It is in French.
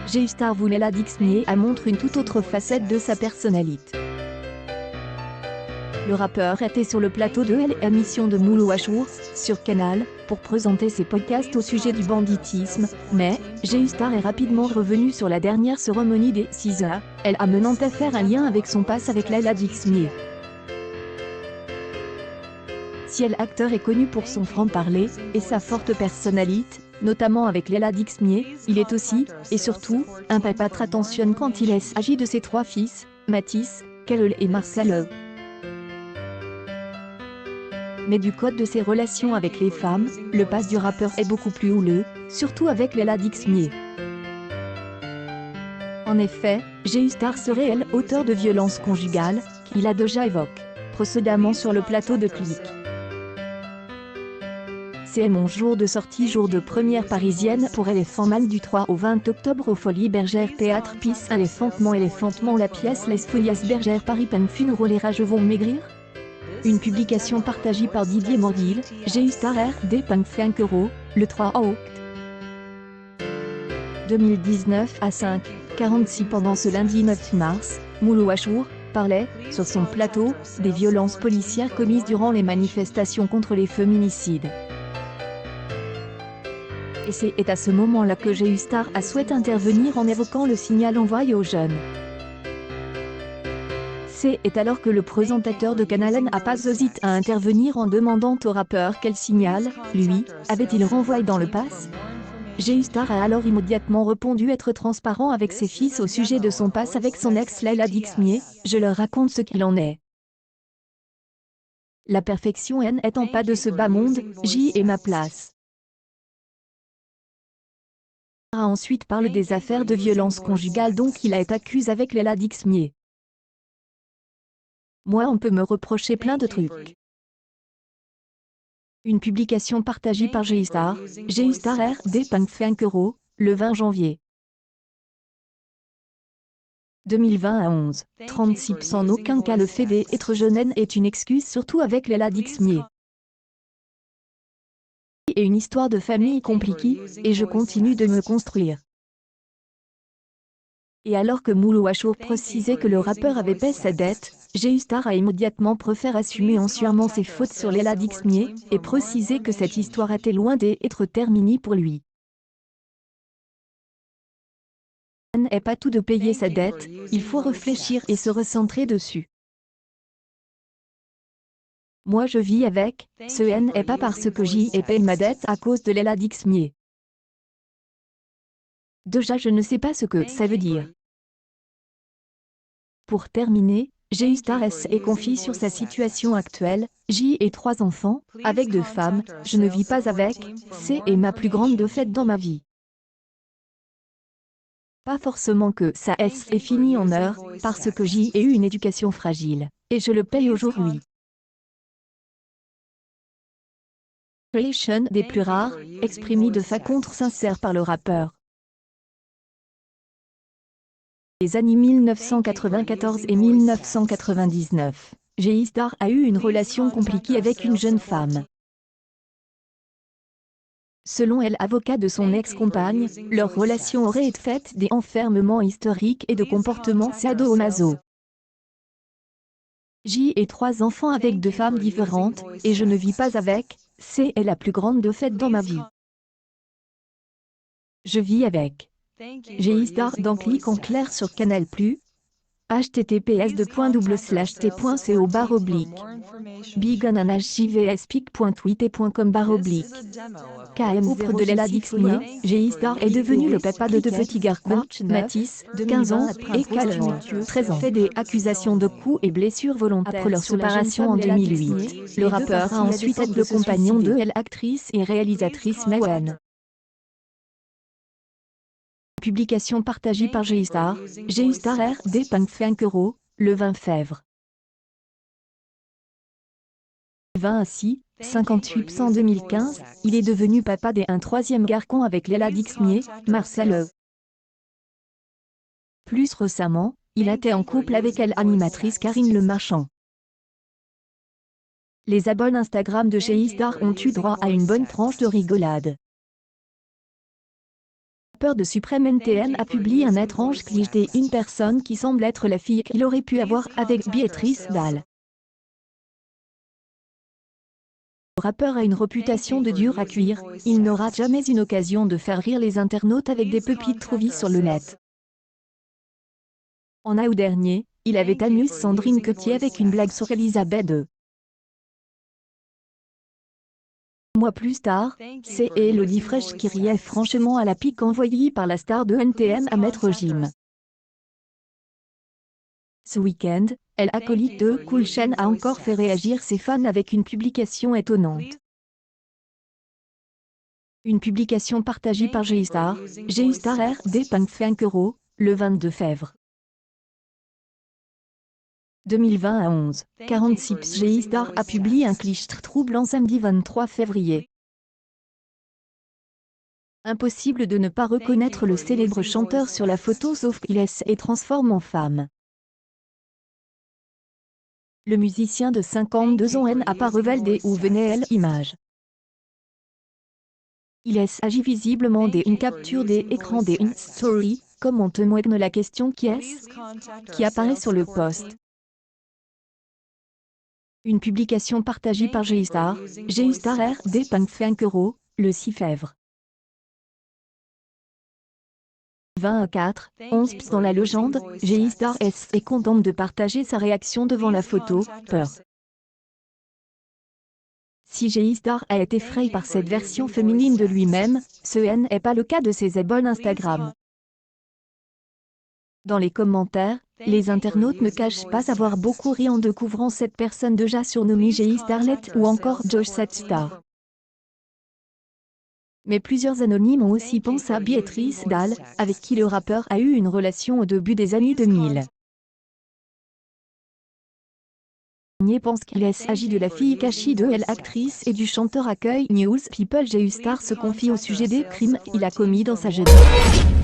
G-Star voulait la Dixmier montre une toute autre facette de sa personnalité. Le rappeur était sur le plateau de l'émission de Moulou Achour, sur Canal, pour présenter ses podcasts au sujet du banditisme, mais G-Star est rapidement revenu sur la dernière cérémonie des 6 heures, elle amenant à faire un lien avec son passe avec la Dixmier. Si l'acteur est connu pour son franc-parler et sa forte personnalité, notamment avec Léla Dixmier, il est aussi, et surtout, un papa très attentionné quand il s'agit de ses 3 fils, Mathis, Kalel et Marcel. Mais du code de ses relations avec les femmes, le passe du rappeur est beaucoup plus houleux, surtout avec Léla Dixmier. En effet, G-Star serait elle auteur de violences conjugales, qu'il a déjà évoqué précédemment sur le plateau de Click. C'est mon jour de sortie, jour de première parisienne pour Éléphant Man du 3 au 20 octobre au Folies Bergères Théâtre Peace Éléphantement la pièce Les Folias Bergères Paris Pen Funeral les rages vont maigrir. Une publication partagée par Didier Mordil, G-Star RD 5 €, le 3 octobre 2019 à 5h46 pendant ce lundi 9 mars, Moulou Achour parlait, sur son plateau, des violences policières commises durant les manifestations contre les féminicides. Et c'est à ce moment-là que G-Star a souhaité intervenir en évoquant le signal envoyé aux jeunes. C'est alors que le présentateur de Canal n'a pas hésité à intervenir en demandant au rappeur quel signal, lui, avait-il renvoyé dans le pass. G-Star a alors immédiatement répondu être transparent avec ses fils au sujet de son pass avec son ex Léla Dixmier, je leur raconte ce qu'il en est. La perfection n'étant pas de ce bas monde, j'y ai ma place. A ensuite parle des affaires de violence conjugale dont il a été accusé avec Léla Dixmier. Moi on peut me reprocher plein de trucs. Une publication partagée par G-Star RD 5 €, le 20 janvier 2020 à 11h36 sans aucun cas le fait d'être jeune est une excuse surtout avec Léla Dixmier. Et une histoire de famille compliquée, et je continue de me construire. Et alors que Moulou Achour précisait que le rappeur avait payé sa dette, G-Star a immédiatement préféré assumer entièrement ses fautes sur Léla Dixmier, et préciser que cette histoire était loin d'être terminée pour lui. N'est pas tout de payer sa dette, il faut réfléchir et se recentrer dessus. Moi je vis avec, ce n'est pas parce que j'y ai payé ma dette à cause de Léla Dixmier. Déjà je ne sais pas ce que ça veut dire. Pour terminer, G-Star est confie sur sa situation actuelle, j'y ai 3 enfants, avec 2 femmes, je ne vis pas avec, c'est ma plus grande défaite dans ma vie. Pas forcément que ça est fini en heure, parce que j'y ai eu une éducation fragile, et je le paye aujourd'hui. Relation des plus rares, exprimée de façon sincère par le rappeur. Les années 1994 et 1999, G-Star a eu une relation compliquée avec une jeune femme. Selon l'avocat de son ex-compagne, leur relation aurait été faite d'enfermement historique et de comportements sadomaso. J'y ai 3 enfants avec 2 femmes différentes, et je ne vis pas avec, c'est la plus grande défaite dans ma vie. Je vis avec. G-Star donc clique en clair sur Canal+, https://t.co/. bigananajvspeak.tweet.com/. KM auprès de Léla Dixmier, G-Star est devenu le papa de 2 petits garçons, Mathis, 15 ans, et Kalel, 13 ans. Fait des accusations de coups et blessures volontaires après leur séparation en 2008. Le rappeur a ensuite été le compagnon de l'actrice et réalisatrice Mawen. Publication partagée par G-Star RD 5 €, le 20 février 20 à 58 en 2015, il est devenu papa d'un 3e garçon avec Léla Dixmier, Marcel. Plus récemment, il était en couple avec l'animatrice Karine Le Marchand. Les abonnés Instagram de G-Star ont eu droit à une bonne tranche de rigolade. Peur de Suprême NTN a publié un étrange cliché d'une personne qui semble être la fille qu'il aurait pu avoir avec Béatrice Dalle. Le rappeur a une réputation de dur à cuire, il n'aura jamais une occasion de faire rire les internautes avec des pépites trouvées sur le net. En août dernier, il avait amusé Sandrine Quetier avec une blague sur Elisabeth II. Mois plus tard, c'est Elodie Fresh qui riait franchement à la pique envoyée par la star de NTM à Maître Gym. Ce week-end, elle acolyte de Cool Chain a encore fait réagir ses fans avec une publication étonnante. Une publication partagée par G-Star, G-Star RD.5€, le 22 février 2020 à 11h46 G-Star a publié un cliché troublant samedi 23 février. Impossible de ne pas reconnaître le célèbre chanteur sur la photo sauf qu'il est transforme en femme. Le musicien de 52 ans n'a pas révélé où venait l'image. Il agit visiblement une capture des écrans des Story, comme en témoigne la question qui apparaît sur le post. Une publication partagée par G-Star, G-Star RD.5€, le 6 février 20h04, dans la légende, G-Star est contente de partager sa réaction devant la photo, peur. Si G-Star a été effrayé par cette version féminine de lui-même, ce n'est pas le cas de ses abonnés Instagram. Dans les commentaires, les internautes ne cachent pas avoir beaucoup ri en découvrant cette personne déjà surnommée G-Starlet ou encore Josh Star. Mais plusieurs anonymes ont aussi pensé à Béatrice Dalle, avec qui le rappeur a eu une relation au début des années 2000. On pense qu'il s'agit de la fille cachée de l'actrice et du chanteur Accueil News People. G-Star se confie au sujet des crimes qu'il a commis dans sa jeunesse.